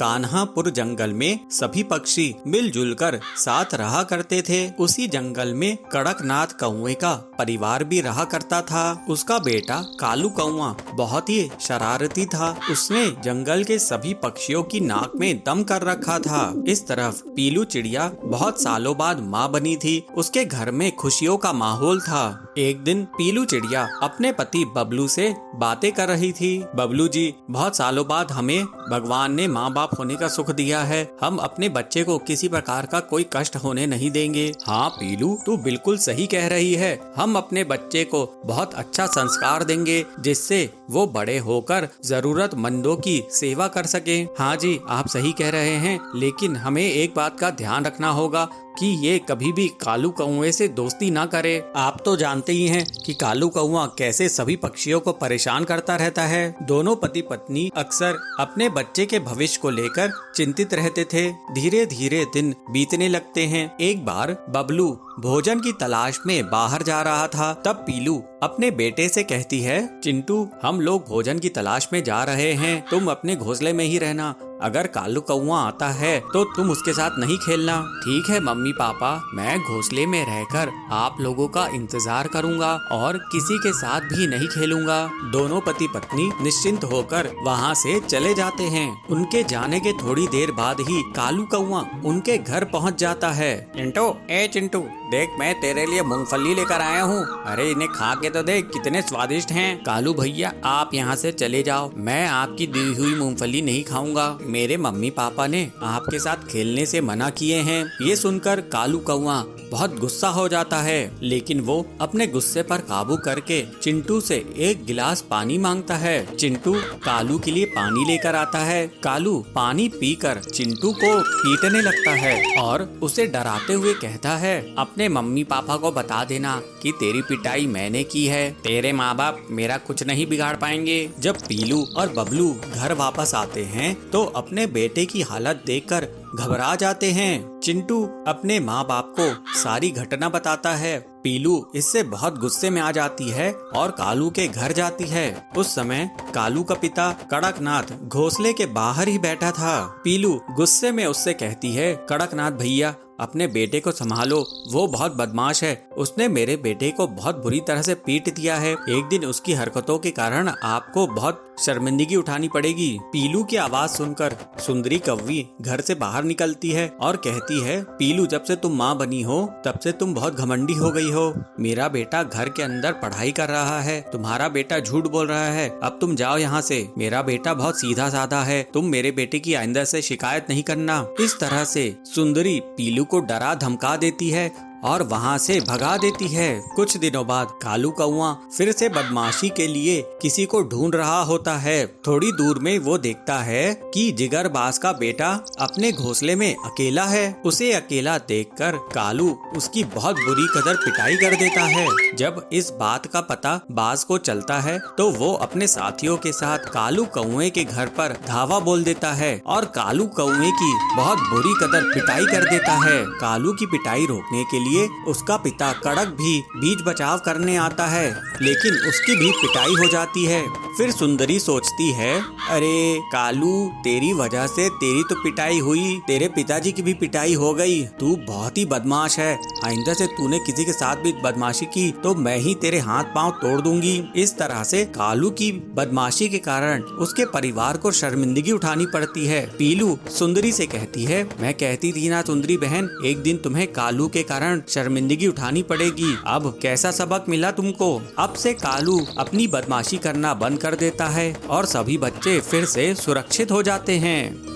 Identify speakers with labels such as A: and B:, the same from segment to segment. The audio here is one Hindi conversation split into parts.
A: कान्हापुर जंगल में सभी पक्षी मिलजुल कर साथ रहा करते थे। उसी जंगल में कड़कनाथ कौवे का परिवार भी रहा करता था। उसका बेटा कालू कौवा बहुत ही शरारती था। उसने जंगल के सभी पक्षियों की नाक में दम कर रखा था। इस तरफ पीलू चिड़िया बहुत सालों बाद माँ बनी थी। उसके घर में खुशियों का माहौल था। एक दिन पीलू चिड़िया अपने पति बबलू से बातें कर रही थी। बबलू जी, बहुत सालों बाद हमें भगवान ने माँ बाप होने का सुख दिया है। हम अपने बच्चे को किसी प्रकार का कोई कष्ट होने नहीं देंगे। हाँ पीलू, तू बिल्कुल सही कह रही है। हम अपने बच्चे को बहुत अच्छा संस्कार देंगे जिससे वो बड़े होकर जरूरतमंदों की सेवा कर सके। हाँ जी, आप सही कह रहे हैं, लेकिन हमें एक बात का ध्यान रखना होगा कि ये कभी भी कालू कौवे से दोस्ती ना करे। आप तो जानते ही हैं कि कालू कौवा कैसे सभी पक्षियों को परेशान करता रहता है। दोनों पति पत्नी अक्सर अपने बच्चे के भविष्य को लेकर चिंतित रहते थे। धीरे धीरे दिन बीतने लगते हैं। एक बार बबलू भोजन की तलाश में बाहर जा रहा था। तब पीलू अपने बेटे से कहती है, चिंटू, हम लोग भोजन की तलाश में जा रहे हैं, तुम अपने घोंसले में ही रहना। अगर कालू कौवा आता है तो तुम उसके साथ नहीं खेलना। ठीक है मम्मी पापा, मैं घोंसले में रहकर आप लोगों का इंतजार करूंगा और किसी के साथ भी नहीं खेलूंगा। दोनों पति पत्नी निश्चिंत होकर वहाँ से चले जाते हैं। उनके जाने के थोड़ी देर बाद ही कालू कौवा उनके घर पहुँच जाता है। चिंटू, ए चिंटू, देख मैं तेरे लिए मूंगफली लेकर आया हूँ। अरे इन्हें खा के तो देख, कितने स्वादिष्ट हैं। कालू भैया, आप यहाँ से चले जाओ, मैं आपकी दी हुई मूंगफली नहीं खाऊंगा। मेरे मम्मी पापा ने आपके साथ खेलने से मना किए हैं। ये सुनकर कालू कौवा बहुत गुस्सा हो जाता है, लेकिन वो अपने गुस्से पर काबू करके चिंटू से एक गिलास पानी मांगता है। चिंटू कालू के लिए पानी लेकर आता है। कालू पानी पीकर चिंटू को पीटने लगता है और उसे डराते हुए कहता है, अपने मम्मी पापा को बता देना कि तेरी पिटाई मैंने की है। तेरे माँ बाप मेरा कुछ नहीं बिगाड़ पाएंगे। जब पीलू और बबलू घर वापस आते हैं तो अपने बेटे की हालत देखकर घबरा जाते हैं। चिंटू अपने माँ बाप को सारी घटना बताता है। पीलू इससे बहुत गुस्से में आ जाती है और कालू के घर जाती है। उस समय कालू का पिता कड़कनाथ घोंसले के बाहर ही बैठा था। पीलू गुस्से में उससे कहती है, कड़कनाथ भैया, अपने बेटे को संभालो, वो बहुत बदमाश है। उसने मेरे बेटे को बहुत बुरी तरह से पीट दिया है। एक दिन उसकी हरकतों के कारण आपको बहुत शर्मिंदगी उठानी पड़ेगी। पीलू की आवाज सुनकर सुंदरी कौवी घर से बाहर निकलती है और कहती है, पीलू, जब से तुम माँ बनी हो तब से तुम बहुत घमंडी हो गई हो। मेरा बेटा घर के अंदर पढ़ाई कर रहा है, तुम्हारा बेटा झूठ बोल रहा है। अब तुम जाओ यहाँ से। मेरा बेटा बहुत सीधा साधा है, तुम मेरे बेटे की आइंदा से शिकायत नहीं करना। इस तरह से सुंदरी पीलू को डरा धमका देती है और वहाँ से भगा देती है। कुछ दिनों बाद कालू कौवा फिर से बदमाशी के लिए किसी को ढूंढ रहा होता है। थोड़ी दूर में वो देखता है कि जिगरबाज का बेटा अपने घोंसले में अकेला है। उसे अकेला देखकर कालू उसकी बहुत बुरी कदर पिटाई कर देता है। जब इस बात का पता बाज को चलता है तो वो अपने साथियों के साथ कालू कौवे के घर पर धावा बोल देता है और कालू कौवे की बहुत बुरी कदर पिटाई कर देता है। कालू की पिटाई रोकने के लिए उसका पिता कड़क भी बीच बचाव करने आता है, लेकिन उसकी भी पिटाई हो जाती है। फिर सुंदरी सोचती है, अरे कालू, तेरी वजह से तेरी तो पिटाई हुई, तेरे पिताजी की भी पिटाई हो गई। तू बहुत ही बदमाश है। आइंदा से तूने किसी के साथ भी बदमाशी की तो मैं ही तेरे हाथ पांव तोड़ दूंगी। इस तरह से कालू की बदमाशी के कारण उसके परिवार को शर्मिंदगी उठानी पड़ती है। पीलू सुंदरी से कहती है, मैं कहती थी ना सुंदरी बहन, एक दिन तुम्हें कालू के कारण शर्मिंदगी उठानी पड़ेगी। अब कैसा सबक मिला तुमको? अब से कालू अपनी बदमाशी करना बंद कर देता है और सभी बच्चे फिर से सुरक्षित हो जाते हैं।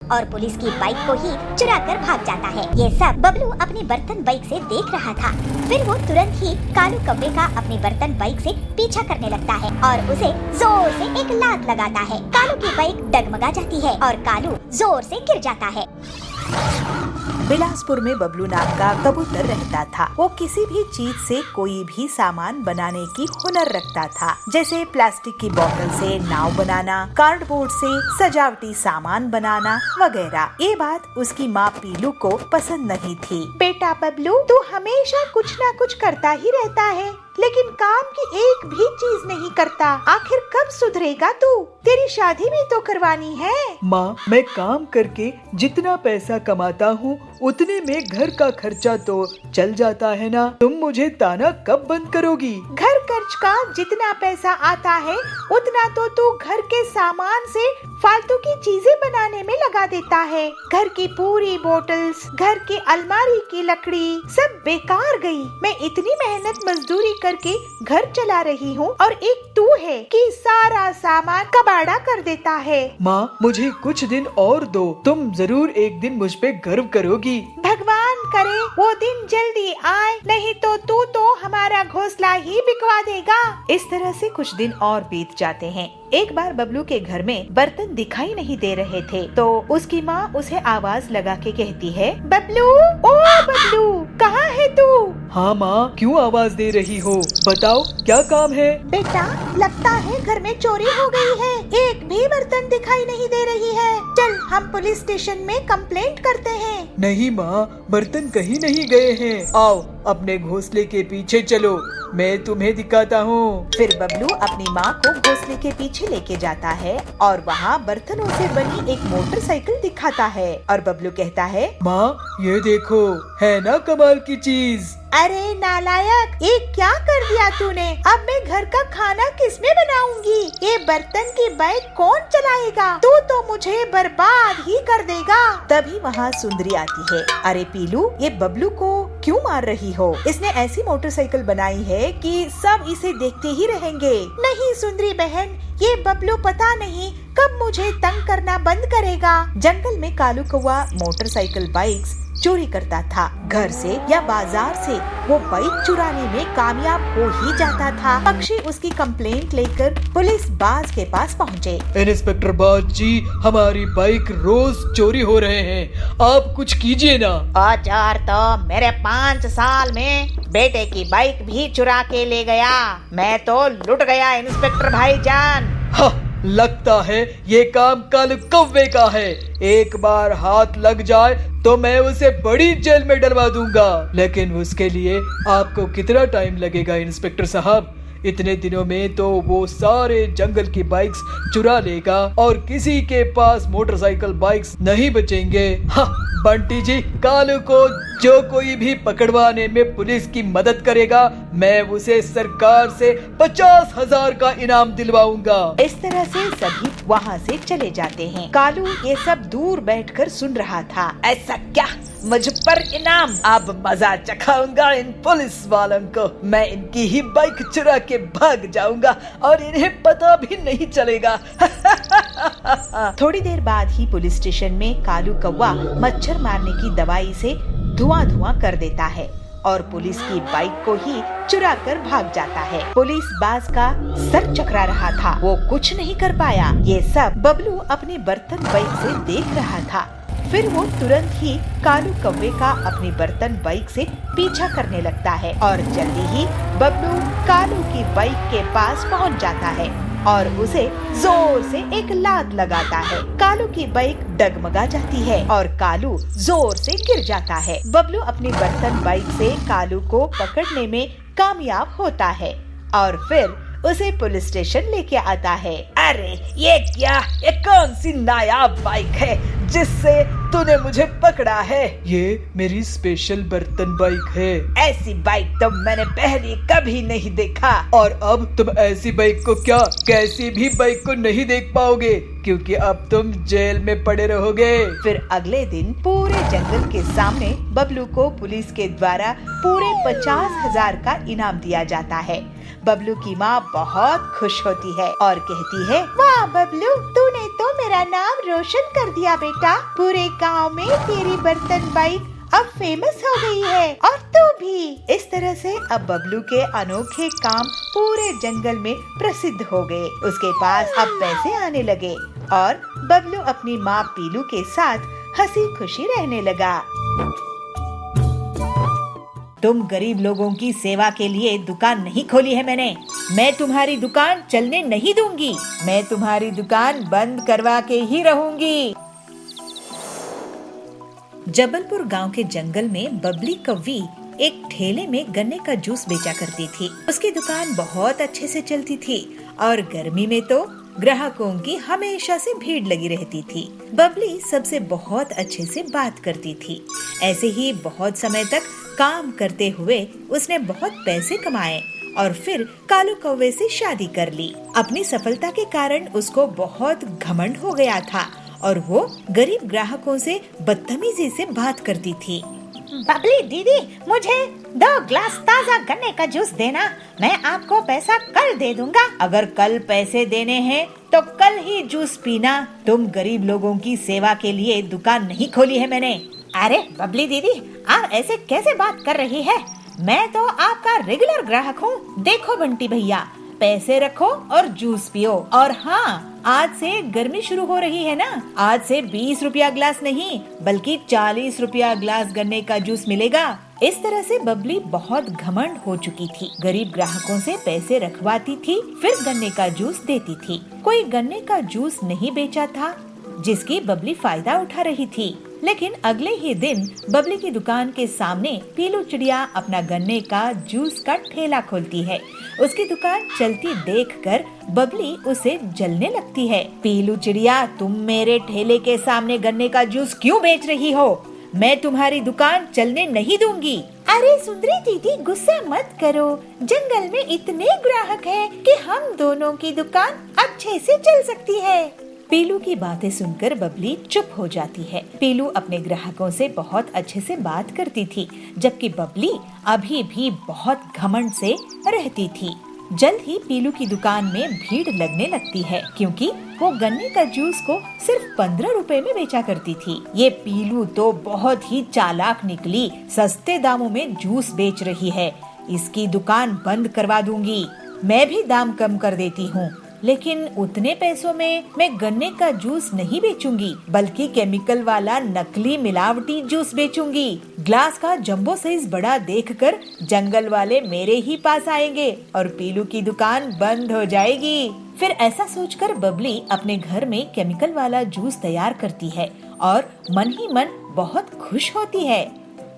B: और पुलिस की बाइक को ही चुरा कर भाग जाता है। ये सब बबलू अपनी बर्तन बाइक से देख रहा था। फिर वो तुरंत ही कालू कौवे का अपनी बर्तन बाइक से पीछा करने लगता है और उसे जोर से एक लात लगाता है। कालू की बाइक डगमगा जाती है और कालू जोर से गिर जाता है।
C: बिलासपुर में बबलू नाम का कबूतर रहता था। वो किसी भी चीज से कोई भी सामान बनाने की हुनर रखता था, जैसे प्लास्टिक की बोतल से नाव बनाना, कार्डबोर्ड से सजावटी सामान बनाना वगैरह। ये बात उसकी माँ पीलू को पसंद नहीं थी। बेटा बबलू, तू हमेशा कुछ ना कुछ करता ही रहता है, लेकिन काम की एक भी चीज नहीं करता। आखिर कब सुधरेगा तू? तेरी शादी भी तो करवानी है।
D: माँ, मैं काम करके जितना पैसा कमाता हूँ उतने में घर का खर्चा तो चल जाता है ना। तुम मुझे ताना कब बंद करोगी?
C: घर खर्च का जितना पैसा आता है उतना तो तू घर के सामान से फालतू की चीजें बनाने में लगा देता है। घर की पूरी बोतल्स, घर की अलमारी की लकड़ी सब बेकार गई। मैं इतनी मेहनत मजदूरी करके घर चला रही हूँ और एक तू है कि सारा सामान कबाड़ा कर देता है।
D: माँ, मुझे कुछ दिन और दो, तुम जरूर एक दिन मुझ पे गर्व करोगी।
C: भगवान करे वो दिन जल्दी आए, नहीं तो तू तो हमारा घोंसला ही बिकवा देगा। इस तरह से कुछ दिन और बीत जाते हैं। एक बार बबलू के घर में बर्तन दिखाई नहीं दे रहे थे तो उसकी माँ उसे आवाज लगा के कहती है, बबलू, ओ बबलू, कहाँ है तू?
D: हाँ माँ, क्यों आवाज दे रही हो? बताओ क्या काम है?
C: बेटा, लगता है घर में चोरी हो गई है। एक भी बर्तन दिखाई नहीं दे रही है। चल हम पुलिस स्टेशन में कंप्लेंट करते हैं।
D: नहीं माँ, बर्तन कहीं नहीं गए हैं। आओ अपने घोंसले के पीछे चलो, मैं तुम्हें दिखाता हूँ।
C: फिर बबलू अपनी माँ को घोंसले के पीछे लेके जाता है और वहाँ बर्तनों से बनी एक मोटरसाइकिल दिखाता है और बबलू कहता है,
D: माँ ये देखो, है ना कमाल की चीज।
C: अरे नालायक, ये क्या कर दिया तूने? अब मैं घर का खाना किसमें बनाऊंगी? ये बर्तन की बाइक कौन चलाएगा? तू तो मुझे बर्बाद ही कर देगा। तभी वहाँ सुंदरी आती है। अरे पीलू, ये बबलू को क्यों मार रही हो? इसने ऐसी मोटरसाइकिल बनाई है कि सब इसे देखते ही रहेंगे। नहीं सुंदरी बहन, ये बबलू पता नहीं कब मुझे तंग करना बंद करेगा। जंगल में कालू कौवा मोटरसाइकिल बाइक्स चोरी करता था। घर से या बाजार से वो बाइक चुराने में कामयाब हो ही जाता था। पक्षी उसकी कंप्लेंट लेकर पुलिस बाज के पास पहुँचे।
D: इंस्पेक्टर बाज जी, हमारी बाइक रोज चोरी हो रहे हैं, आप कुछ कीजिए ना।
C: औजार तो मेरे 5 साल में बेटे की बाइक भी चुरा के ले गया। मैं तो लुट गया इंस्पेक्टर भाईजान।
D: लगता है ये काम कालू कौवे का है। एक बार हाथ लग जाए तो मैं उसे बड़ी जेल में डलवा दूंगा। लेकिन उसके लिए आपको कितना टाइम लगेगा इंस्पेक्टर साहब? इतने दिनों में तो वो सारे जंगल की बाइक्स चुरा लेगा और किसी के पास मोटरसाइकिल बाइक्स नहीं बचेंगे। बंटी जी, कालू को जो कोई भी पकड़वाने में पुलिस की मदद करेगा, मैं उसे सरकार से 50,000 का इनाम दिलवाऊंगा।
C: इस तरह से सभी वहाँ से चले जाते हैं। कालू ये सब दूर बैठकर सुन रहा था। ऐसा क्या, मुझ पर इनाम? अब मजा चखाऊंगा इन पुलिस वालों को। मैं इनकी ही बाइक चुरा के भाग जाऊंगा और इन्हें पता भी नहीं चलेगा। थोड़ी देर बाद ही पुलिस स्टेशन में कालू कौवा मच्छर मारने की दवाई से धुआं धुआं कर देता है और पुलिस की बाइक को ही चुरा कर भाग जाता है। पुलिस बाज का सर चकरा रहा था, वो कुछ नहीं कर पाया। ये सब बबलू अपने बर्तन बाइक से देख रहा था। फिर वो तुरंत ही कालू कौवे का अपनी बर्तन बाइक से पीछा करने लगता है और जल्दी ही बबलू कालू की बाइक के पास पहुंच जाता है और उसे जोर से एक लात लगाता है। कालू की बाइक डगमगा जाती है और कालू जोर से गिर जाता है। बबलू अपनी बर्तन बाइक से कालू को पकड़ने में कामयाब होता है और फिर उसे पुलिस स्टेशन लेके आता है। अरे ये क्या, ये कौन सी नायाब बाइक है जिससे तूने मुझे पकड़ा है?
D: ये मेरी स्पेशल बर्तन बाइक है।
C: ऐसी बाइक तो मैंने पहले कभी नहीं देखा।
D: और अब तुम ऐसी बाइक को क्या, कैसी भी बाइक को नहीं देख पाओगे, क्योंकि अब तुम जेल में पड़े रहोगे।
C: फिर अगले दिन पूरे जंगल के सामने बबलू को पुलिस के द्वारा पूरे 50,000 का इनाम दिया जाता है। बबलू की माँ बहुत खुश होती है और कहती है, वाह बबलू, तूने तो मेरा नाम रोशन कर दिया बेटा। पूरे गांव में तेरी बर्तन बाइक अब फेमस हो गई है और तू भी। इस तरह से अब बबलू के अनोखे काम पूरे जंगल में प्रसिद्ध हो गए। उसके पास अब पैसे आने लगे और बबलू अपनी माँ पीलू के साथ हंसी खुशी रहने लगा। तुम गरीब लोगों की सेवा के लिए दुकान नहीं खोली है मैंने। मैं तुम्हारी दुकान चलने नहीं दूंगी। मैं तुम्हारी दुकान बंद करवा के ही रहूंगी। जबलपुर गांव के जंगल में बबली कौवी एक ठेले में गन्ने का जूस बेचा करती थी। उसकी दुकान बहुत अच्छे से चलती थी और गर्मी में तो ग्राहकों की हमेशा से भीड़ लगी रहती थी। बबली सबसे बहुत अच्छे से बात करती थी। ऐसे ही बहुत समय तक काम करते हुए उसने बहुत पैसे कमाए और फिर कालू कौवे से शादी कर ली। अपनी सफलता के कारण उसको बहुत घमंड हो गया था और वो गरीब ग्राहकों से बदतमीजी से बात करती थी।
B: बबली दीदी, मुझे 2 ग्लास ताज़ा गन्ने का जूस देना, मैं आपको पैसा कल दे दूंगा।
C: अगर कल पैसे देने हैं तो कल ही जूस पीना। तुम गरीब लोगों की सेवा के लिए दुकान नहीं खोली है मैंने।
B: अरे बबली दीदी, आप ऐसे कैसे बात कर रही है? मैं तो आपका रेगुलर ग्राहक हूँ।
C: देखो बंटी भैया, पैसे रखो और जूस पियो। और हाँ, आज से गर्मी शुरू हो रही है ना, आज से 20 रुपया ग्लास नहीं बल्कि 40 रुपया ग्लास गन्ने का जूस मिलेगा। इस तरह से बबली बहुत घमंड हो चुकी थी। गरीब ग्राहकों से पैसे रखवाती थी, फिर गन्ने का जूस देती थी। कोई गन्ने का जूस नहीं बेचा था जिसकी बबली फायदा उठा रही थी। लेकिन अगले ही दिन बबली की दुकान के सामने पीलू चिड़िया अपना गन्ने का जूस का ठेला खोलती है। उसकी दुकान चलती देखकर बबली उसे जलने लगती है। पीलू चिड़िया, तुम मेरे ठेले के सामने गन्ने का जूस क्यों बेच रही हो? मैं तुम्हारी दुकान चलने नहीं दूंगी।
B: अरे सुंदरी दीदी, गुस्सा मत करो। जंगल में इतने ग्राहक हैं कि हम दोनों की दुकान अच्छे से चल सकती है।
C: पीलू की बातें सुनकर बबली चुप हो जाती है। पीलू अपने ग्राहकों से बहुत अच्छे से बात करती थी, जबकि बबली अभी भी बहुत घमंड से रहती थी। जल्द ही पीलू की दुकान में भीड़ लगने लगती है, क्योंकि वो गन्ने का जूस को सिर्फ 15 रुपए में बेचा करती थी। ये पीलू तो बहुत ही चालाक निकली, सस्ते दामों में जूस बेच रही है। इसकी दुकान बंद करवा दूंगी। मैं भी दाम कम कर देती हूँ, लेकिन उतने पैसों में मैं गन्ने का जूस नहीं बेचूंगी, बल्कि केमिकल वाला नकली मिलावटी जूस बेचूंगी। ग्लास का जंबो साइज बड़ा देखकर जंगल वाले मेरे ही पास आएंगे और पीलू की दुकान बंद हो जाएगी। फिर ऐसा सोचकर बबली अपने घर में केमिकल वाला जूस तैयार करती है और मन ही मन बहुत खुश होती है।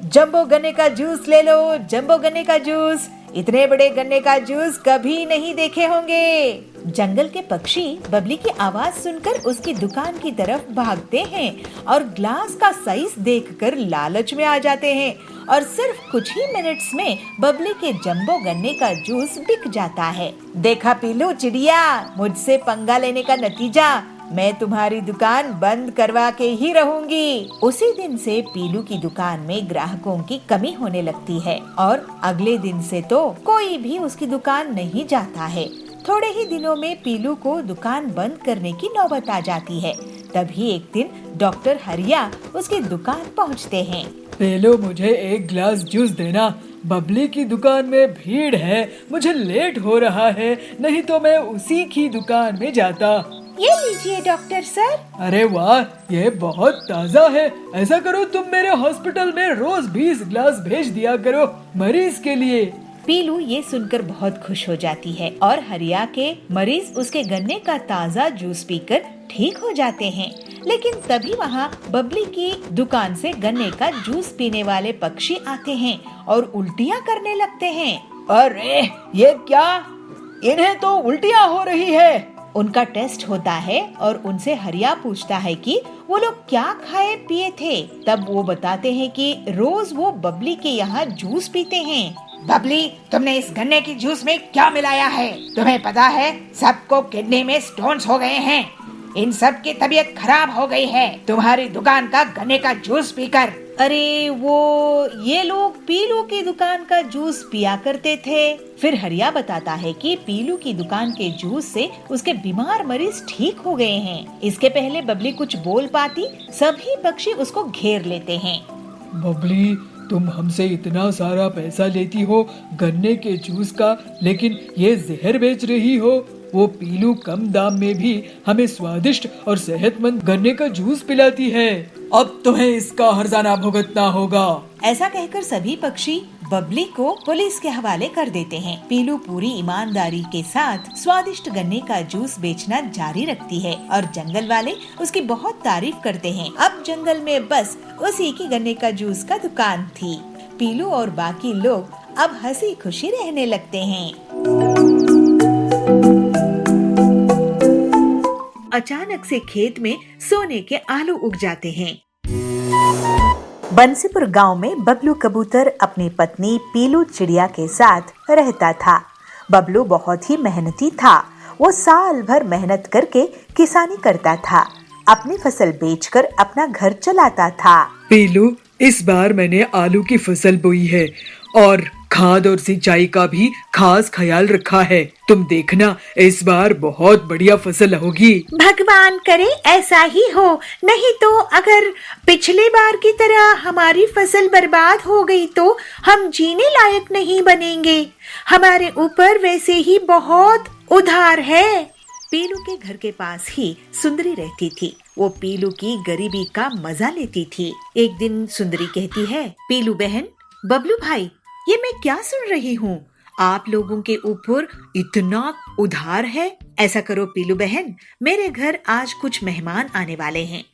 C: जंबो गन्ने का जूस ले लो, जंबो गन्ने का जूस। इतने बड़े गन्ने का जूस कभी नहीं देखे होंगे। जंगल के पक्षी बबली की आवाज सुनकर उसकी दुकान की तरफ भागते हैं और ग्लास का साइज देखकर लालच में आ जाते हैं और सिर्फ कुछ ही मिनट्स में बबली के जंबो गन्ने का जूस बिक जाता है। देखा पीलू चिड़िया, मुझसे पंगा लेने का नतीजा, मैं तुम्हारी दुकान बंद करवा के ही रहूंगी। उसी दिन से पीलू की दुकान में ग्राहकों की कमी होने लगती है और अगले दिन से तो कोई भी उसकी दुकान नहीं जाता है। थोड़े ही दिनों में पीलू को दुकान बंद करने की नौबत आ जाती है। तभी एक दिन डॉक्टर हरिया उसकी दुकान पहुंचते हैं।
D: पेलो, मुझे 1 गिलास जूस देना। बबली की दुकान में भीड़ है, मुझे लेट हो रहा है, नहीं तो मैं उसी की दुकान में जाता।
B: ये लीजिए डॉक्टर सर।
D: अरे वाह, ये बहुत ताज़ा है। ऐसा करो, तुम मेरे हॉस्पिटल में रोज 20 गिलास भेज दिया करो मरीज के लिए।
C: पीलू ये सुनकर बहुत खुश हो जाती है और हरिया के मरीज उसके गन्ने का ताज़ा जूस पीकर ठीक हो जाते हैं। लेकिन तभी वहाँ बबली की दुकान से गन्ने का जूस पीने वाले पक्षी आते हैं और उल्टियाँ करने लगते हैं।
D: अरे ये क्या, इन्हें तो उल्टियाँ हो रही है।
C: उनका टेस्ट होता है और उनसे हरिया पूछता है कि वो लोग क्या खाए पिए थे। तब वो बताते हैं कि रोज वो बबली के यहाँ जूस पीते हैं।
B: बबली, तुमने इस गन्ने की जूस में क्या मिलाया है? तुम्हें पता है सबको किडनी में स्टोन्स हो गए हैं, इन सब की तबीयत खराब हो गई है तुम्हारी दुकान का गन्ने का जूस पीकर।
C: अरे ये लोग पीलू की दुकान का जूस पिया करते थे। फिर हरिया बताता है कि पीलू की दुकान के जूस से उसके बीमार मरीज ठीक हो गए हैं। इसके पहले बबली कुछ बोल पाती, सभी पक्षी उसको घेर लेते हैं।
D: बबली, तुम हमसे इतना सारा पैसा लेती हो गन्ने के जूस का, लेकिन ये जहर बेच रही हो। वो पीलू कम दाम में भी हमें स्वादिष्ट और सेहतमंद गन्ने का जूस पिलाती है। अब तुम्हें इसका हर्जाना भुगतना होगा।
C: ऐसा कहकर सभी पक्षी बबली को पुलिस के हवाले कर देते हैं। पीलू पूरी ईमानदारी के साथ स्वादिष्ट गन्ने का जूस बेचना जारी रखती है और जंगल वाले उसकी बहुत तारीफ करते हैं। अब जंगल में बस उसी की गन्ने का जूस का दुकान थी। पीलू और बाकी लोग अब हंसी खुशी रहने लगते हैं। अचानक से खेत में सोने के आलू उग जाते हैं। बंसीपुर गांव में बबलू कबूतर अपनी पत्नी पीलू चिड़िया के साथ रहता था। बबलू बहुत ही मेहनती था। वो साल भर मेहनत करके किसानी करता था। अपनी फसल बेचकर अपना घर चलाता था।
D: पीलू, इस बार मैंने आलू की फसल बोई है और खाद और सिंचाई का भी खास ख्याल रखा है। तुम देखना, इस बार बहुत बढ़िया फसल होगी।
C: भगवान करे ऐसा ही हो, नहीं तो अगर पिछले बार की तरह हमारी फसल बर्बाद हो गई तो हम जीने लायक नहीं बनेंगे। हमारे ऊपर वैसे ही बहुत उधार है। पीलू के घर के पास ही सुंदरी रहती थी। वो पीलू की गरीबी का मजा लेती थी। एक दिन सुंदरी कहती है, पीलू बहन, बबलू भाई, ये मैं क्या सुन रही हूँ? आप लोगों के ऊपर इतना उधार है। ऐसा करो पीलू बहन, मेरे घर आज कुछ मेहमान आने वाले हैं।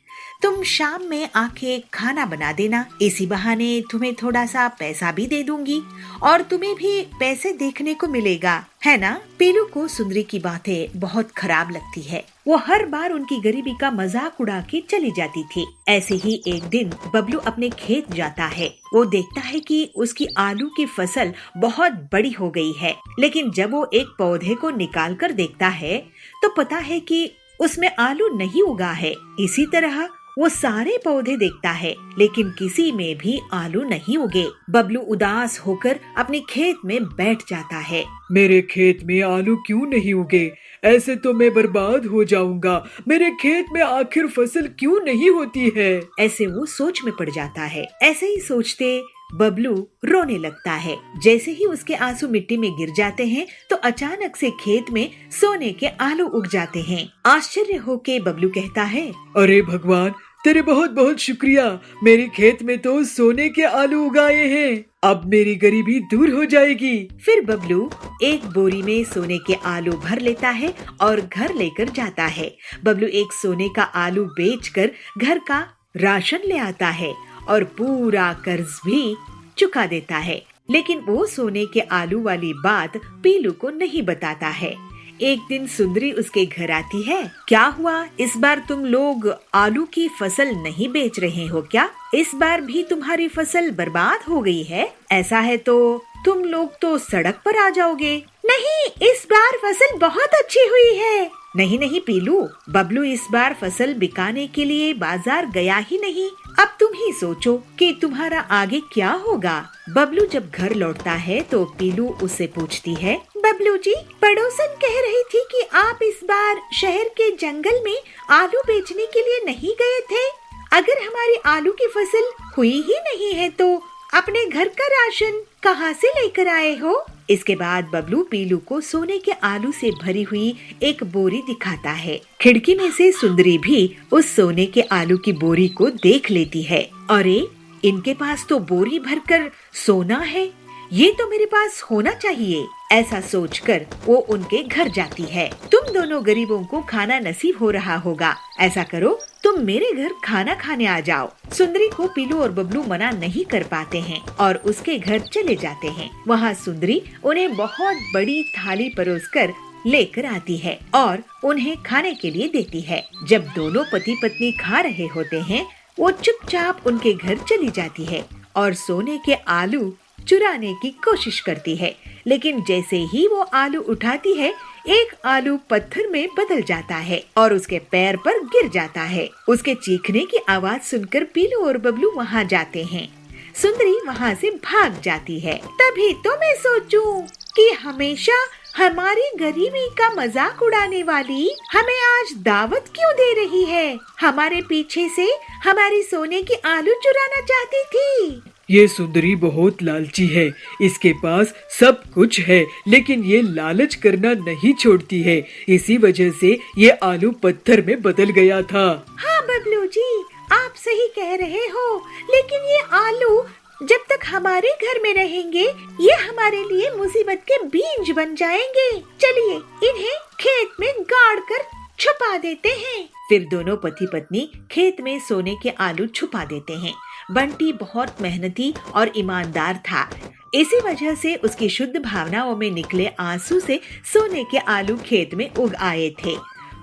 C: तुम शाम में आके खाना बना देना। इसी बहाने तुम्हें थोड़ा सा पैसा भी दे दूंगी और तुम्हें भी पैसे देखने को मिलेगा, है ना? पीलू को सुंदरी की बातें बहुत खराब लगती है। वो हर बार उनकी गरीबी का मजाक उड़ा के चली जाती थी। ऐसे ही एक दिन बबलू अपने खेत जाता है। वो देखता है कि उसकी आलू की फसल बहुत बड़ी हो गई है, लेकिन जब वो एक पौधे को निकाल कर देखता है तो पता है कि उसमें आलू नहीं उगा है। इसी तरह वो सारे पौधे देखता है, लेकिन किसी में भी आलू नहीं उगे। बबलू उदास होकर अपने खेत में बैठ जाता है।
D: मेरे खेत में आलू क्यों नहीं उगे? ऐसे तो मैं बर्बाद हो जाऊंगा। मेरे खेत में आखिर फसल क्यों नहीं होती है?
C: ऐसे वो सोच में पड़ जाता है। ऐसे ही सोचते बबलू रोने लगता है। जैसे ही उसके आंसू मिट्टी में गिर जाते हैं तो अचानक से खेत में सोने के आलू उग जाते हैं। आश्चर्य होके बबलू कहता है, अरे भगवान, तेरे बहुत बहुत शुक्रिया। मेरे खेत में तो सोने के आलू उगाए हैं। अब मेरी गरीबी दूर हो जाएगी। फिर बबलू एक बोरी में सोने के आलू भर लेता है और घर लेकर जाता है। बबलू एक सोने का आलू बेचकर घर का राशन ले आता है और पूरा कर्ज भी चुका देता है। लेकिन वो सोने के आलू वाली बात पीलू को नहीं बताता है। एक दिन सुंदरी उसके घर आती है। क्या हुआ, इस बार तुम लोग आलू की फसल नहीं बेच रहे हो क्या? इस बार भी तुम्हारी फसल बर्बाद हो गई है? ऐसा है तो तुम लोग तो सड़क पर आ जाओगे। नहीं, इस बार फसल बहुत अच्छी हुई है। नहीं नहीं पीलू, बबलू इस बार फसल बिकाने के लिए बाजार गया ही नहीं। अब तुम ही सोचो कि तुम्हारा आगे क्या होगा। बबलू जब घर लौटता है तो पीलू उससे पूछती है, बबलू जी, पड़ोसन कह रही थी कि आप इस बार शहर के जंगल में आलू बेचने के लिए नहीं गए थे। अगर हमारी आलू की फसल हुई ही नहीं है तो अपने घर का राशन कहाँ से लेकर आए हो? इसके बाद बबलू पीलू को सोने के आलू से भरी हुई एक बोरी दिखाता है। खिड़की में से सुंदरी भी उस सोने के आलू की बोरी को देख लेती है। अरे, इनके पास तो बोरी भरकर सोना है, ये तो मेरे पास होना चाहिए। ऐसा सोचकर वो उनके घर जाती है। तुम दोनों गरीबों को खाना नसीब हो रहा होगा। ऐसा करो, तुम मेरे घर खाना खाने आ जाओ। सुंदरी को पीलू और बबलू मना नहीं कर पाते हैं और उसके घर चले जाते हैं। वहाँ सुंदरी उन्हें बहुत बड़ी थाली परोसकर लेकर आती है और उन्हें खाने के लिए देती है। जब दोनों पति पत्नी खा रहे होते हैं, वो चुपचाप उनके घर चली जाती है और सोने के आलू चुराने की कोशिश करती है। लेकिन जैसे ही वो आलू उठाती है, एक आलू पत्थर में बदल जाता है और उसके पैर पर गिर जाता है। उसके चीखने की आवाज सुनकर पीलू और बबलू वहाँ जाते हैं। सुंदरी वहाँ से भाग जाती है। तभी तो मैं सोचूं कि हमेशा हमारी गरीबी का मजाक उड़ाने वाली हमें आज दावत क्यों दे रही है? हमारे पीछे से हमारी सोने की आलू चुराना चाहती थी।
D: ये सुंदरी बहुत लालची है। इसके पास सब कुछ है, लेकिन ये लालच करना नहीं छोड़ती है। इसी वजह से ये आलू पत्थर में बदल गया था।
C: हाँ बबलू जी, आप सही कह रहे हो, लेकिन ये आलू जब तक हमारे घर में रहेंगे, ये हमारे लिए मुसीबत के बीज बन जाएंगे। चलिए इन्हें खेत में गाड़ कर छुपा देते हैं। फिर दोनों पति पत्नी खेत में सोने के आलू छुपा देते हैं। बंटी बहुत मेहनती और ईमानदार था। इसी वजह से उसकी शुद्ध भावनाओं में निकले आंसू से सोने के आलू खेत में उग आए थे।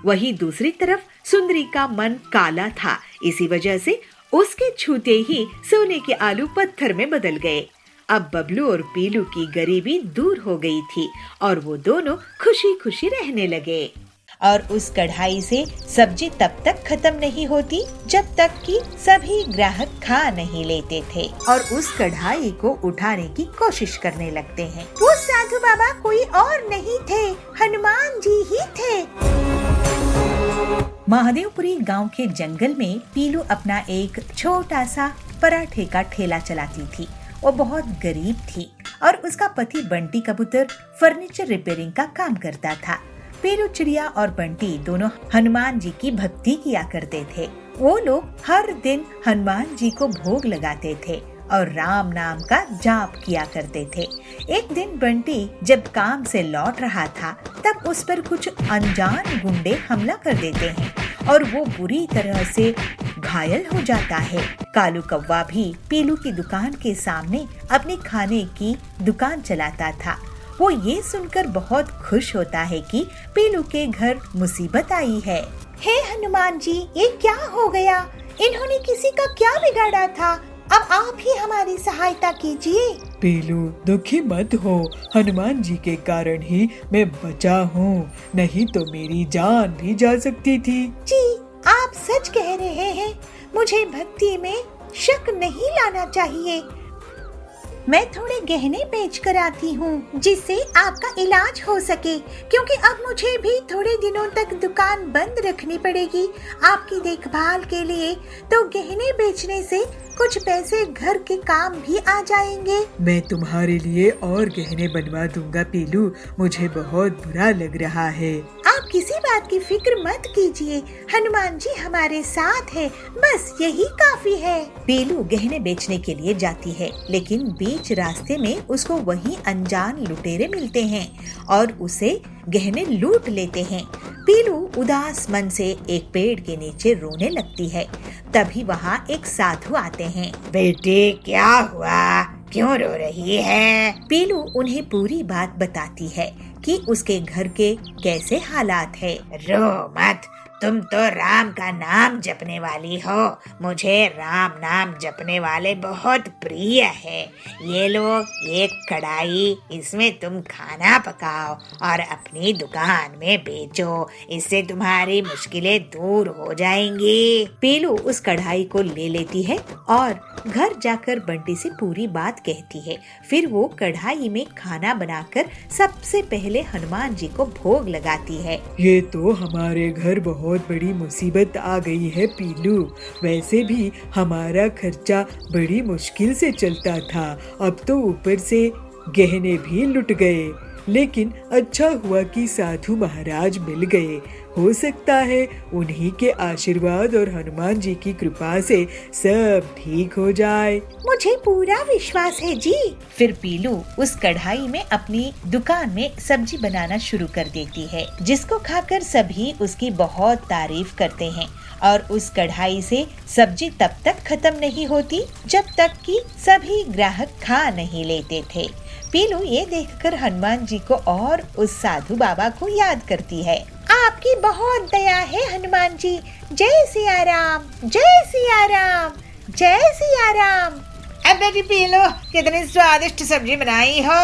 C: वहीं दूसरी तरफ सुंदरी का मन काला था। इसी वजह से उसके छूते ही सोने के आलू पत्थर में बदल गए। अब बबलू और पीलू की गरीबी दूर हो गई थी और वो दोनों खुशी खुशी रहने लगे। और उस कढ़ाई से सब्जी तब तक खत्म नहीं होती जब तक कि सभी ग्राहक खा नहीं लेते थे और उस कढ़ाई को उठाने की कोशिश करने लगते हैं। वो साधु बाबा कोई और नहीं थे, हनुमान जी ही थे। महादेवपुरी गांव के जंगल में पीलू अपना एक छोटा सा पराठे का ठेला चलाती थी। वो बहुत गरीब थी और उसका पति बंटी कबूतर फर्नीचर रिपेयरिंग का काम करता था। पीलू चिड़िया और बंटी दोनों हनुमान जी की भक्ति किया करते थे। वो लोग हर दिन हनुमान जी को भोग लगाते थे और राम नाम का जाप किया करते थे। एक दिन बंटी जब काम से लौट रहा था तब उस पर कुछ अनजान गुंडे हमला कर देते हैं और वो बुरी तरह से घायल हो जाता है। कालू कौवा भी पीलू की दुकान के सामने अपने खाने की दुकान चलाता था। वो ये सुनकर बहुत खुश होता है कि पीलू के घर मुसीबत आई है। हे हनुमान जी, ये क्या हो गया? इन्होंने किसी का क्या बिगाड़ा था? अब आप ही हमारी सहायता कीजिए।
D: पीलू, दुखी मत हो। हनुमान जी के कारण ही मैं बचा हूँ, नहीं तो मेरी जान भी जा सकती थी।
C: जी, आप सच कह रहे हैं। मुझे भक्ति में शक नहीं लाना चाहिए। मैं थोड़े गहने बेच कर आती हूँ जिससे आपका इलाज हो सके, क्योंकि अब मुझे भी थोड़े दिनों तक दुकान बंद रखनी पड़ेगी आपकी देखभाल के लिए। तो गहने बेचने से कुछ पैसे घर के काम भी आ जाएंगे।
D: मैं तुम्हारे लिए और गहने बनवा दूंगा पीलू, मुझे बहुत बुरा लग रहा है।
C: आप किसी बात की फिक्र मत कीजिए, हनुमान जी हमारे साथ है, बस यही काफी है। पीलू गहने बेचने के लिए जाती है, लेकिन बीच रास्ते में उसको वही अनजान लुटेरे मिलते हैं और उसे गहने लूट लेते हैं। पीलू उदास मन से एक पेड़ के नीचे रोने लगती है। तभी वहाँ एक साधु आते हैं। बेटे, क्या हुआ? क्यों रो रही है? पीलू उन्हें पूरी बात बताती है कि उसके घर के कैसे हालात है। रो मत, तुम तो राम का नाम जपने वाली हो। मुझे राम नाम जपने वाले बहुत प्रिय है। ये लो एक कढ़ाई, इसमें तुम खाना पकाओ और अपनी दुकान में बेचो। इससे तुम्हारी मुश्किलें दूर हो जाएंगी। पीलू उस कढ़ाई को ले लेती है और घर जाकर बंटी से पूरी बात कहती है। फिर वो कढ़ाई में खाना बनाकर सबसे पहले हनुमान जी को भोग लगाती है।
D: ये तो हमारे घर बहुत बड़ी मुसीबत आ गई है पीलू। वैसे भी हमारा खर्चा बड़ी मुश्किल से चलता था, अब तो ऊपर से गहने भी लुट गए। लेकिन अच्छा हुआ कि साधु महाराज मिल गए। हो सकता है उन्हीं के आशीर्वाद और हनुमान जी की कृपा से सब ठीक हो जाए।
C: मुझे पूरा विश्वास है जी। फिर पीलू उस कढ़ाई में अपनी दुकान में सब्जी बनाना शुरू कर देती है, जिसको खाकर सभी उसकी बहुत तारीफ करते हैं। और उस कढ़ाई से सब्जी तब तक खत्म नहीं होती जब तक कि सभी ग्राहक खा नहीं लेते थे। पीलू ये देखकर हनुमान जी को और उस साधु बाबा को याद करती है। आपकी बहुत दया है हनुमान जी। जय सिया राम, जय सिया राम, जय सिया राम। अब बेटी पीलू, कितनी स्वादिष्ट सब्जी बनाई हो।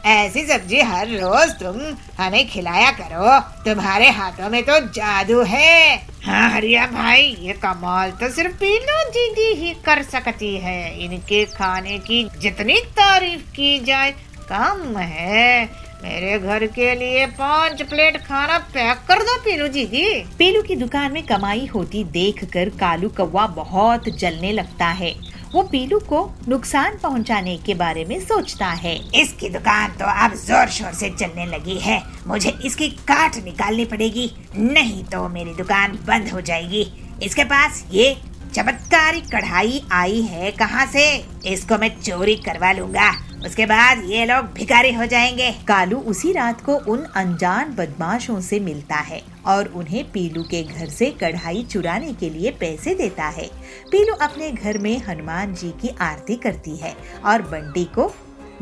C: ऐसी सब्जी हर रोज तुम हमें खिलाया करो। तुम्हारे हाथों में तो जादू है। हाँ हरिया भाई, ये कमाल तो सिर्फ पीलू दीदी ही कर सकती है। इनके खाने की जितनी तारीफ की जाए कम है। मेरे घर के लिए 5 प्लेट खाना पैक कर दो पीलू दीदी। पीलू की दुकान में कमाई होती देखकर कालू कौवा बहुत जलने लगता है। वो पीलू को नुकसान पहुंचाने के बारे में सोचता है। इसकी दुकान तो अब जोर शोर से चलने लगी है, मुझे इसकी काट निकालनी पड़ेगी, नहीं तो मेरी दुकान बंद हो जाएगी। इसके पास ये चमत्कारी कढ़ाई आई है कहाँ से? इसको मैं चोरी करवा लूंगा, उसके बाद ये लोग भिखारी हो जाएंगे। कालू उसी रात को उन अनजान बदमाशों से मिलता है और उन्हें पीलू के घर से कढ़ाई चुराने के लिए पैसे देता है। पीलू अपने घर में हनुमान जी की आरती करती है और बंटी को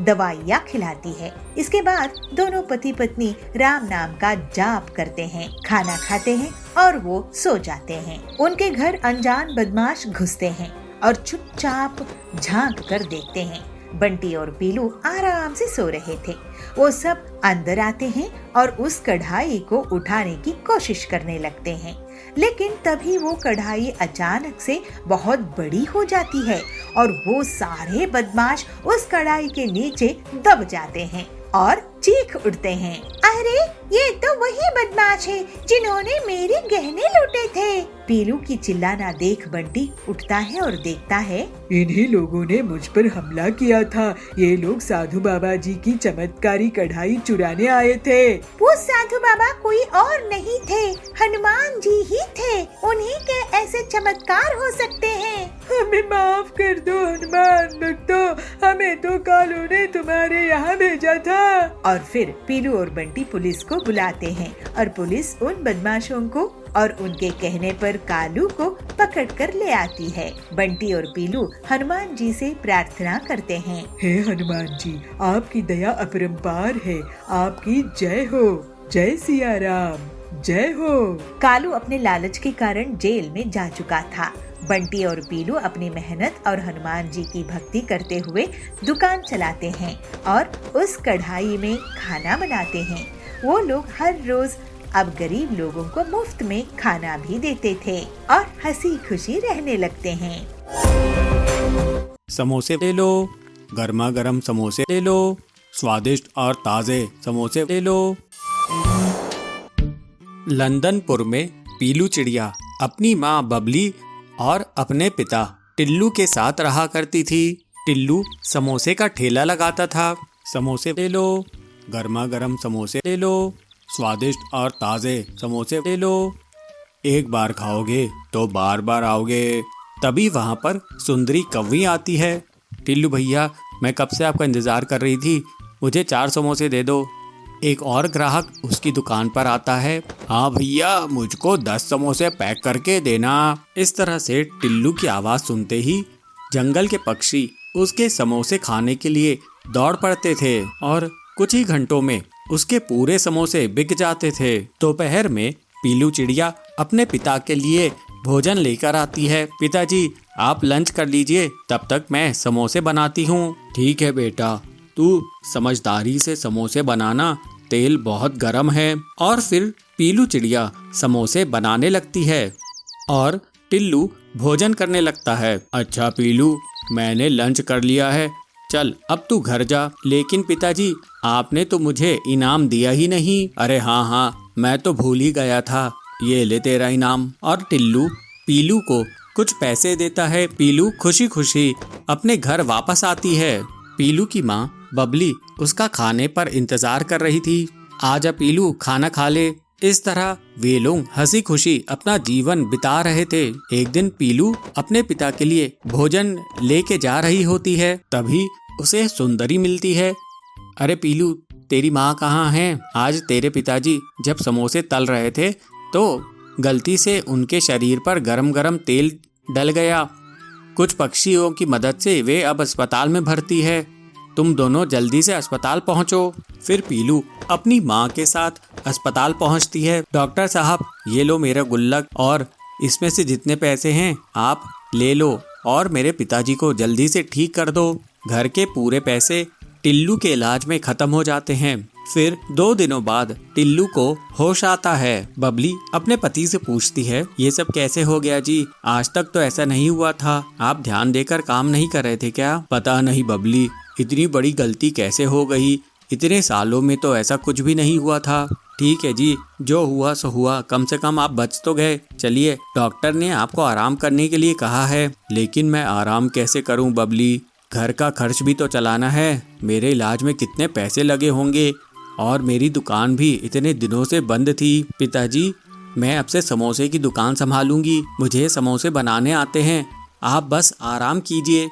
C: दवाइयाँ खिलाती है। इसके बाद दोनों पति पत्नी राम नाम का जाप करते हैं, खाना खाते हैं और वो सो जाते हैं। उनके घर अनजान बदमाश घुसते हैं और चुपचाप झांक कर देखते हैं। बंटी और पीलू आराम से सो रहे थे। वो सब अंदर आते हैं और उस कढ़ाई को उठाने की कोशिश करने लगते हैं, लेकिन तभी वो कढ़ाई अचानक से बहुत बड़ी हो जाती है और वो सारे बदमाश उस कढ़ाई के नीचे दब जाते हैं और चीख उठते हैं, अरे ये तो वही बदमाश है जिन्होंने मेरे गहने लूटे थे। पीलू की चिल्लाना देख बंटी उठता है और देखता है,
D: इन्हीं लोगों ने मुझ पर हमला किया था। ये लोग साधु बाबा जी की चमत्कारी कढ़ाई चुराने आए थे।
C: वो साधु बाबा कोई और नहीं थे, हनुमान जी ही थे। उन्हीं के ऐसे चमत्कार हो सकते हैं।
D: हमें माफ कर दो हनुमान भक्तों, हमें तो कालू ने तुम्हारे यहाँ भेजा था।
C: और फिर पीलू और बंटी पुलिस को बुलाते हैं और पुलिस उन बदमाशों को और उनके कहने पर कालू को पकड़ कर ले आती है। बंटी और पीलू हनुमान जी से प्रार्थना करते हैं,
D: हे हनुमान जी, आपकी दया अपरंपार है, आपकी जय हो, जय सिया राम, जय हो।
C: कालू अपने लालच के कारण जेल में जा चुका था। बंटी और पीलू अपनी मेहनत और हनुमान जी की भक्ति करते हुए दुकान चलाते हैं और उस कढ़ाई में खाना बनाते हैं। वो लोग हर रोज अब गरीब लोगों को मुफ्त में खाना भी देते थे और हंसी खुशी रहने लगते हैं।
A: समोसे ले लो, गर्मा गर्म समोसे ले लो, स्वादिष्ट और ताजे समोसे ले लो। लंदनपुर में पीलू चिड़िया अपनी माँ बबली और अपने पिता टिल्लू के साथ रहा करती थी। टिल्लू समोसे का ठेला लगाता था। समोसे ले लो, गर्मा गर्म समोसे ले लो, स्वादिष्ट और ताज़े समोसे ले लो। एक बार खाओगे तो बार बार आओगे। तभी वहाँ पर सुंदरी कौवी आती है। टिल्लू भैया, मैं कब से आपका इंतज़ार कर रही थी, मुझे 4 समोसे दे दो। एक और ग्राहक उसकी दुकान पर आता है, हाँ भैया, मुझको 10 समोसे पैक करके देना। इस तरह से टिल्लू की आवाज़ सुनते ही जंगल के पक्षी उसके समोसे खाने के लिए दौड़ पड़ते थे और कुछ ही घंटों में उसके पूरे समोसे बिक जाते थे। दोपहर में पीलू चिड़िया अपने पिता के लिए भोजन लेकर आती है। पिताजी, आप लंच कर लीजिए, तब तक मैं समोसे बनाती हूँ। ठीक है बेटा, तू समझदारी से समोसे बनाना, तेल बहुत गर्म है। और फिर पीलू चिड़िया समोसे बनाने लगती है और टिल्लू भोजन करने लगता है। अच्छा पीलू, मैंने लंच कर लिया है, चल अब तू घर जा। लेकिन पिताजी, आपने तो मुझे इनाम दिया ही नहीं। अरे हाँ, मैं तो भूल ही गया था, ये ले तेरा इनाम। और टिल्लू पीलू को कुछ पैसे देता है। पीलू खुशी खुशी अपने घर वापस आती है। पीलू की माँ बबली उसका खाने पर इंतजार कर रही थी। आजा पीलू, खाना खा ले। इस तरह वे लोग हंसी खुशी अपना जीवन बिता रहे थे। एक दिन पीलू अपने पिता के लिए भोजन लेके जा रही होती है। तभी उसे सुंदरी मिलती है। अरे पीलू, तेरी माँ कहाँ है? आज तेरे पिताजी जब समोसे तल रहे थे तो गलती से उनके शरीर पर गरम गरम तेल डल गया। कुछ पक्षियों की मदद से वे अब अस्पताल में भर्ती है। तुम दोनों जल्दी से अस्पताल पहुंचो। फिर पीलू अपनी माँ के साथ अस्पताल पहुंचती है। डॉक्टर साहब, ये लो मेरा गुल्लक और इसमें से जितने पैसे हैं आप ले लो और मेरे पिताजी को जल्दी से ठीक कर दो। घर के पूरे पैसे टिल्लू के इलाज में खत्म हो जाते हैं। फिर 2 दिनों बाद टिल्लू को होश आता है। बबली अपने पति से पूछती है, ये सब कैसे हो गया जी? आज तक तो ऐसा नहीं हुआ था। आप ध्यान देकर काम नहीं कर रहे थे क्या? पता नहीं बबली, इतनी बड़ी गलती कैसे हो गई? इतने सालों में तो ऐसा कुछ भी नहीं हुआ था। ठीक है जी, जो हुआ सो हुआ, कम से कम आप बच तो गए। चलिए, डॉक्टर ने आपको आराम करने के लिए कहा है। लेकिन मैं आराम कैसे करूं बबली? घर का खर्च भी तो चलाना है। मेरे इलाज में कितने पैसे लगे होंगे और मेरी दुकान भी इतने दिनों से बंद थी। पिताजी, मैं अब से समोसे की दुकान संभालूंगी। मुझे समोसे बनाने आते हैं, आप बस आराम कीजिए।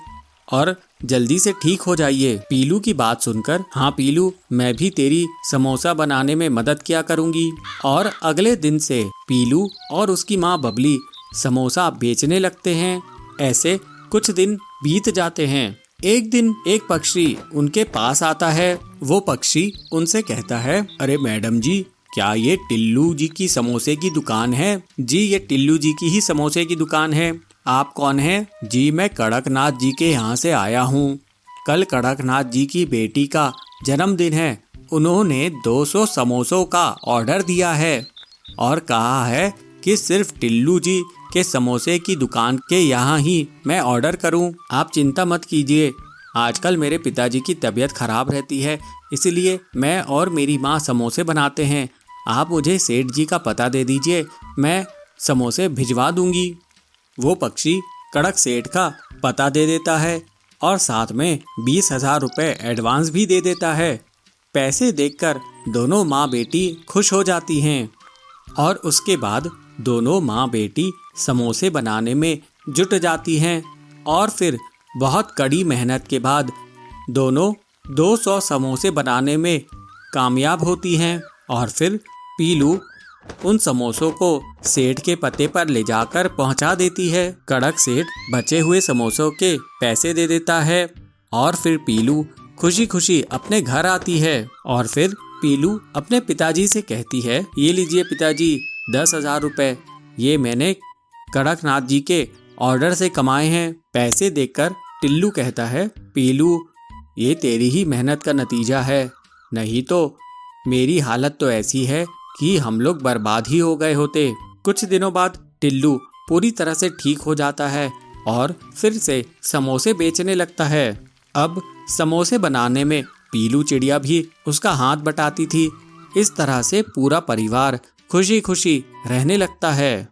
A: और जल्दी से ठीक हो जाइए। पीलू की बात सुनकर, हाँ पीलू, मैं भी तेरी समोसा बनाने में मदद किया करूंगी। और अगले दिन से पीलू और उसकी माँ बबली समोसा बेचने लगते हैं। ऐसे कुछ दिन बीत जाते हैं। एक दिन एक पक्षी उनके पास आता है। वो पक्षी उनसे कहता है, अरे मैडम जी, क्या ये टिल्लू जी की समोसे की दुकान है? जी, ये टिल्लू जी की ही समोसे की दुकान है। आप कौन हैं? जी, मैं कड़कनाथ जी के यहाँ से आया हूँ। कल कड़कनाथ जी की बेटी का जन्मदिन है। उन्होंने 200 समोसों का ऑर्डर दिया है और कहा है कि सिर्फ टिल्लू जी के समोसे की दुकान के यहाँ ही मैं ऑर्डर करूँ। आप चिंता मत कीजिए, आजकल मेरे पिताजी की तबीयत खराब रहती है, इसलिए मैं और मेरी माँ समोसे बनाते हैं। आप मुझे सेठ जी का पता दे दीजिए, मैं समोसे भिजवा दूंगी। वो पक्षी कड़क सेठ का पता दे देता है और साथ में 20,000 रुपये एडवांस भी दे देता है। पैसे देखकर दोनों माँ बेटी खुश हो जाती हैं और उसके बाद दोनों माँ बेटी समोसे बनाने में जुट जाती हैं और फिर बहुत कड़ी मेहनत के बाद दोनों 200 समोसे बनाने में कामयाब होती हैं। और फिर पीलू उन समोसों को सेठ के पते पर ले जाकर पहुंचा देती है। कड़क सेठ बचे हुए समोसों के पैसे दे देता है और फिर पीलू खुशी खुशी अपने घर आती है। और फिर पीलू अपने पिताजी से कहती है, ये लीजिए पिताजी 10,000 रुपये, ये मैंने कड़कनाथ जी के ऑर्डर से कमाए हैं। पैसे देखकर टिल्लू कहता है, पीलू, ये तेरी ही मेहनत का नतीजा है, नहीं तो मेरी हालत तो ऐसी है कि हम लोग बर्बाद ही हो गए होते। कुछ दिनों बाद टिल्लू पूरी तरह से ठीक हो जाता है और फिर से समोसे बेचने लगता है। अब समोसे बनाने में पीलू चिड़िया भी उसका हाथ बटाती थी। इस तरह से पूरा परिवार खुशी खुशी रहने लगता है।